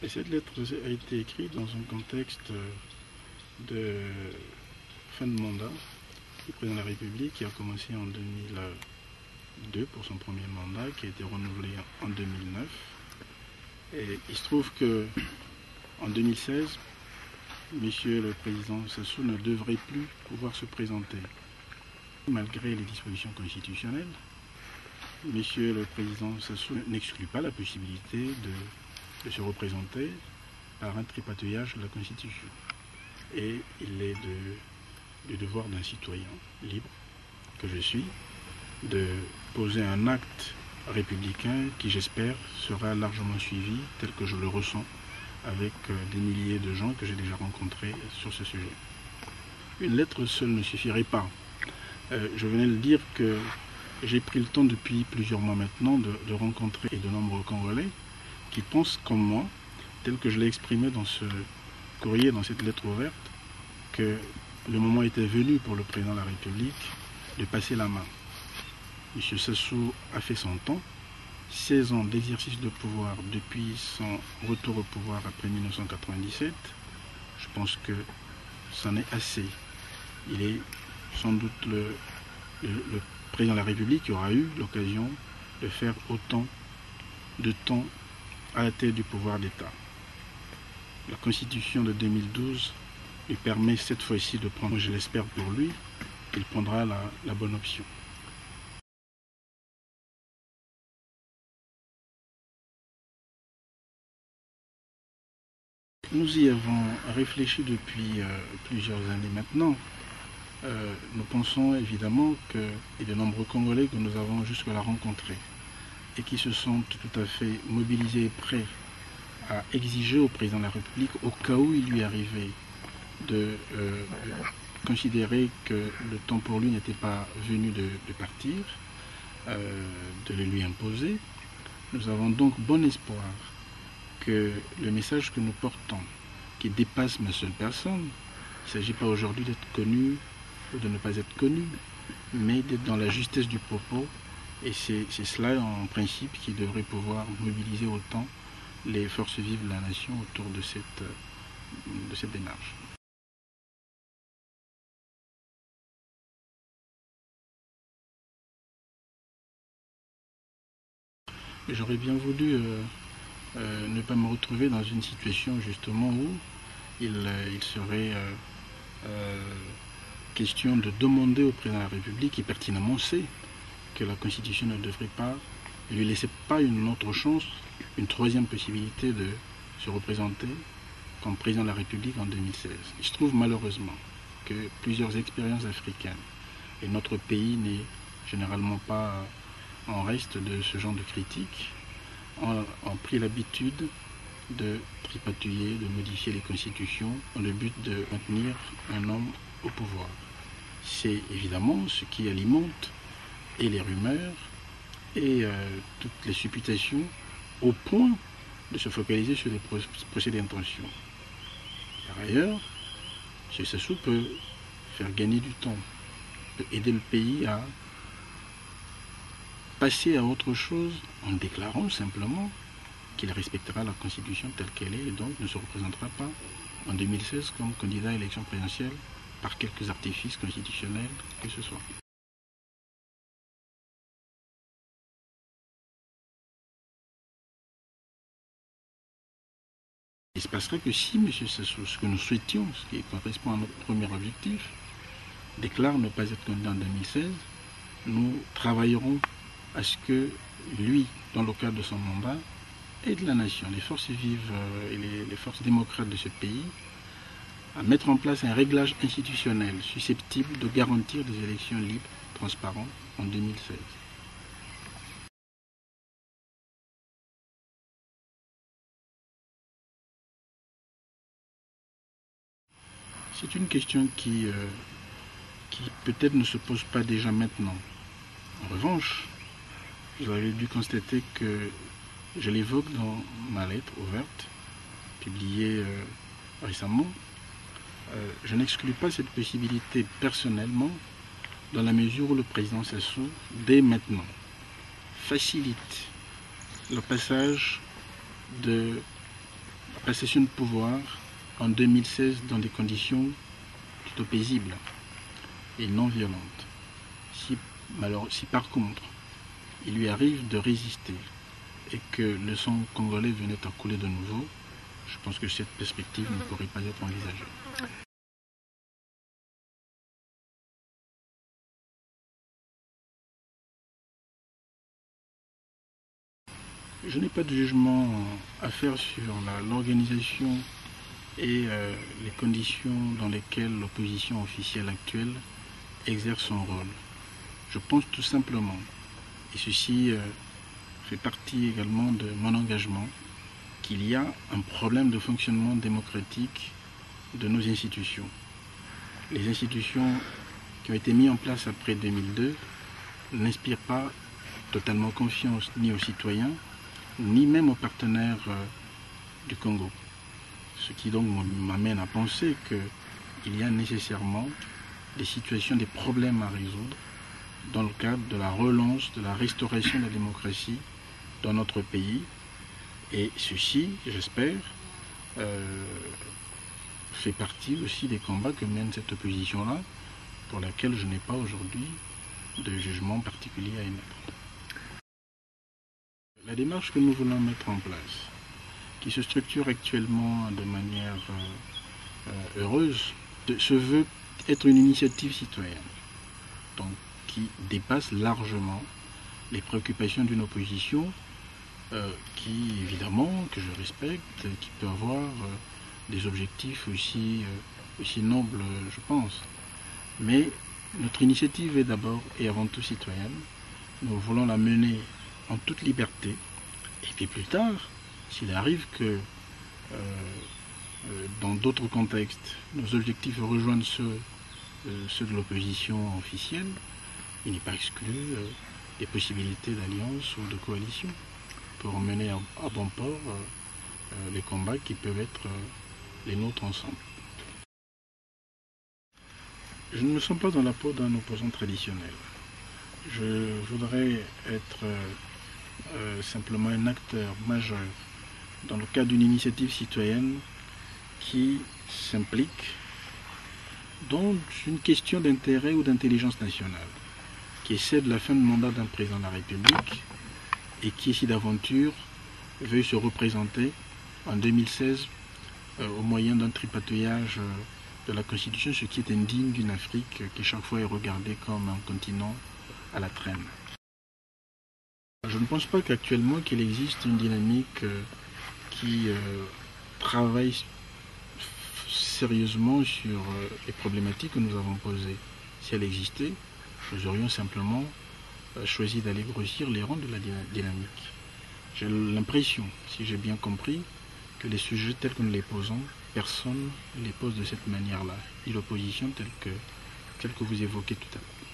Et cette lettre a été écrite dans un contexte de fin de mandat du président de la République qui a commencé en 2002 pour son premier mandat, qui a été renouvelé en 2009. Et il se trouve que en 2016, Monsieur le Président Sassou ne devrait plus pouvoir se présenter. Malgré les dispositions constitutionnelles, Monsieur le Président Sassou n'exclut pas la possibilité de se représenter par un tripatouillage de la Constitution. Et il est du devoir d'un citoyen libre, que je suis, de poser un acte républicain qui, j'espère, sera largement suivi tel que je le ressens avec des milliers de gens que j'ai déjà rencontrés sur ce sujet. Une lettre seule ne suffirait pas. Je venais de dire que j'ai pris le temps depuis plusieurs mois maintenant de rencontrer de nombreux Congolais qui pensent comme moi, tel que je l'ai exprimé dans ce courrier, dans cette lettre ouverte, que le moment était venu pour le président de la République de passer la main. M. Sassou a fait son temps, 16 ans d'exercice de pouvoir depuis son retour au pouvoir après 1997. Je pense que c'en est assez. Il est sans doute le président de la République qui aura eu l'occasion de faire autant de temps à la tête du pouvoir d'État. La Constitution de 2012 lui permet cette fois-ci de prendre, je l'espère pour lui, qu'il prendra la bonne option. Nous y avons réfléchi depuis plusieurs années maintenant. Nous pensons évidemment que de nombreux Congolais que nous avons jusque-là rencontrés et qui se sentent tout à fait mobilisés et prêts à exiger au président de la République, au cas où il lui arrivait de considérer que le temps pour lui n'était pas venu de partir, de le lui imposer. Nous avons donc bon espoir que le message que nous portons, qui dépasse ma seule personne, il ne s'agit pas aujourd'hui d'être connu ou de ne pas être connu, mais d'être dans la justesse du propos, et c'est cela en principe qui devrait pouvoir mobiliser autant les forces vives de la nation autour de cette démarche. J'aurais bien voulu ne pas me retrouver dans une situation justement où il serait question de demander au président de la République, qui pertinemment sait que la Constitution ne devrait pas lui laisser pas une autre chance, une troisième possibilité de se représenter comme président de la République en 2016. Il se trouve malheureusement que plusieurs expériences africaines, et notre pays n'est généralement pas en reste de ce genre de critiques, ont pris l'habitude de tripatouiller, de modifier les constitutions dans le but de maintenir un homme au pouvoir. C'est évidemment ce qui alimente et les rumeurs et toutes les supputations au point de se focaliser sur les procès d'intention. Par ailleurs, M. Sassou peut faire gagner du temps, peut aider le pays à passer à autre chose en déclarant simplement qu'il respectera la Constitution telle qu'elle est et donc ne se représentera pas en 2016 comme candidat à l'élection présidentielle par quelques artifices constitutionnels que ce soit. Il se passera que si M. Sassou, ce que nous souhaitions, ce qui correspond à notre premier objectif, déclare ne pas être candidat en 2016, nous travaillerons à ce que lui, dans le cadre de son mandat, aide la nation, les forces vives et les forces démocrates de ce pays, à mettre en place un réglage institutionnel susceptible de garantir des élections libres, transparentes en 2016. C'est une question qui peut-être ne se pose pas déjà maintenant. En revanche, vous avez dû constater que je l'évoque dans ma lettre ouverte, publiée récemment. Je n'exclus pas cette possibilité personnellement, dans la mesure où le président Sassou, dès maintenant, facilite le passage de passation de pouvoir en 2016 dans des conditions plutôt paisibles et non violentes. Si par contre il lui arrive de résister et que le sang congolais venait à couler de nouveau, je pense que cette perspective ne pourrait pas être envisagée. Je n'ai pas de jugement à faire sur l'organisation et les conditions dans lesquelles l'opposition officielle actuelle exerce son rôle. Je pense tout simplement, et ceci fait partie également de mon engagement, qu'il y a un problème de fonctionnement démocratique de nos institutions. Les institutions qui ont été mises en place après 2002 n'inspirent pas totalement confiance ni aux citoyens, ni même aux partenaires du Congo. Ce qui donc m'amène à penser qu'il y a nécessairement des situations, des problèmes à résoudre dans le cadre de la relance, de la restauration de la démocratie dans notre pays. Et ceci, j'espère, fait partie aussi des combats que mène cette opposition-là, pour laquelle je n'ai pas aujourd'hui de jugement particulier à émettre. La démarche que nous voulons mettre en place, qui se structure actuellement de manière heureuse, se veut être une initiative citoyenne, donc qui dépasse largement les préoccupations d'une opposition qui, évidemment, que je respecte, qui peut avoir des objectifs aussi nobles, je pense. Mais notre initiative est d'abord et avant tout citoyenne. Nous voulons la mener en toute liberté. Et puis plus tard, s'il arrive que dans d'autres contextes, nos objectifs rejoignent ceux de l'opposition officielle, il n'est pas exclu des possibilités d'alliance ou de coalition pour mener à bon port les combats qui peuvent être les nôtres ensemble. Je ne me sens pas dans la peau d'un opposant traditionnel. Je voudrais être simplement un acteur majeur dans le cadre d'une initiative citoyenne qui s'implique dans une question d'intérêt ou d'intelligence nationale, qui est celle de la fin de mandat d'un président de la République et qui, si d'aventure, veut se représenter en 2016 au moyen d'un tripatouillage de la Constitution, ce qui est indigne d'une Afrique qui chaque fois est regardée comme un continent à la traîne. Je ne pense pas qu'actuellement qu'il existe une dynamique qui travaille sérieusement sur les problématiques que nous avons posées. Si elle existait, nous aurions simplement choisi d'aller grossir les rangs de la dynamique. J'ai l'impression, si j'ai bien compris, que les sujets tels que nous les posons, personne ne les pose de cette manière-là, ni l'opposition telle que vous évoquez tout à l'heure.